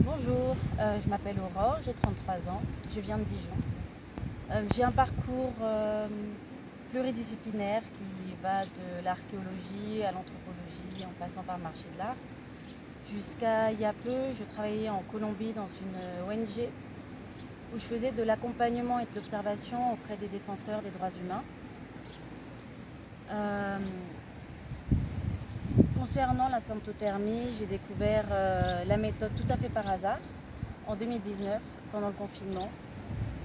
Bonjour, je m'appelle Aurore, j'ai 33 ans, je viens de Dijon. J'ai un parcours pluridisciplinaire qui va de l'archéologie à l'anthropologie en passant par le marché de l'art. Jusqu'à il y a peu, je travaillais en Colombie dans une ONG où je faisais de l'accompagnement et de l'observation auprès des défenseurs des droits humains. Euh, Concernant la symptothermie, j'ai découvert la méthode tout à fait par hasard en 2019 pendant le confinement.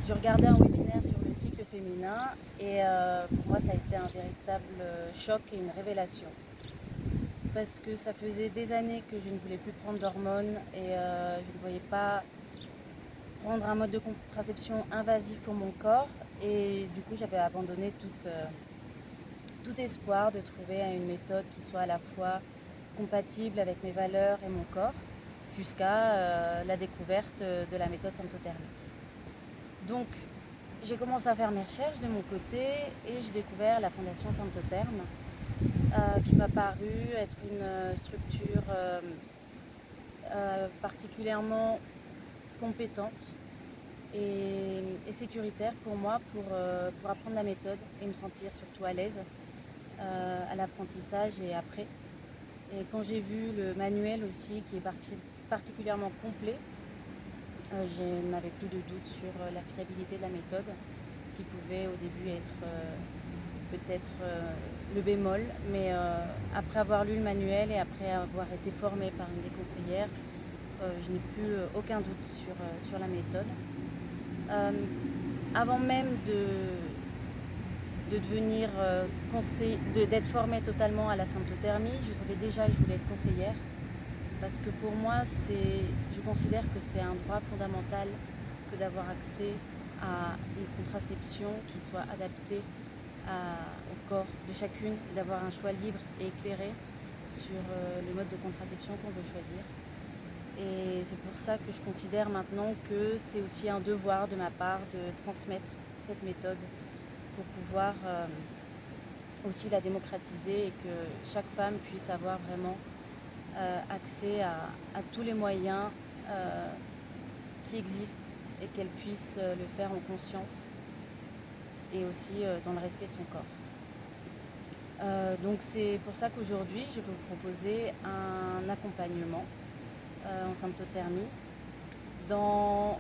Je regardais un webinaire sur le cycle féminin et pour moi ça a été un véritable choc et une révélation. Parce que ça faisait des années que je ne voulais plus prendre d'hormones et je ne voyais pas prendre un mode de contraception invasif pour mon corps. Et du coup j'avais abandonné tout espoir de trouver une méthode qui soit à la fois compatible avec mes valeurs et mon corps jusqu'à la découverte de la méthode symptothermique. Donc j'ai commencé à faire mes recherches de mon côté et j'ai découvert la Fondation Symptotherm qui m'a paru être une structure particulièrement compétente et sécuritaire pour moi pour apprendre la méthode et me sentir surtout à l'aise à l'apprentissage et après. Et quand j'ai vu le manuel aussi qui est particulièrement complet, je n'avais plus de doute sur la fiabilité de la méthode, ce qui pouvait au début être peut-être le bémol, mais après avoir lu le manuel et après avoir été formée par une des conseillères, je n'ai plus aucun doute sur la méthode. Avant même de devenir d'être formée totalement à la symptothermie, je savais déjà que je voulais être conseillère parce que pour moi, je considère que c'est un droit fondamental que d'avoir accès à une contraception qui soit adaptée au corps de chacune, d'avoir un choix libre et éclairé sur le mode de contraception qu'on veut choisir. Et c'est pour ça que je considère maintenant que c'est aussi un devoir de ma part de transmettre cette méthode pour pouvoir aussi la démocratiser et que chaque femme puisse avoir vraiment accès à tous les moyens qui existent et qu'elle puisse le faire en conscience et aussi dans le respect de son corps. Donc c'est pour ça qu'aujourd'hui je peux vous proposer un accompagnement en symptothermie. Dans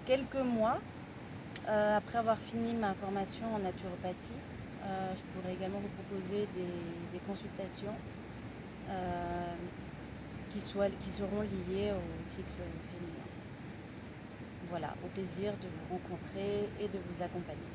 quelques mois, après avoir fini ma formation en naturopathie, je pourrais également vous proposer des consultations qui seront liées au cycle féminin. Voilà, au plaisir de vous rencontrer et de vous accompagner.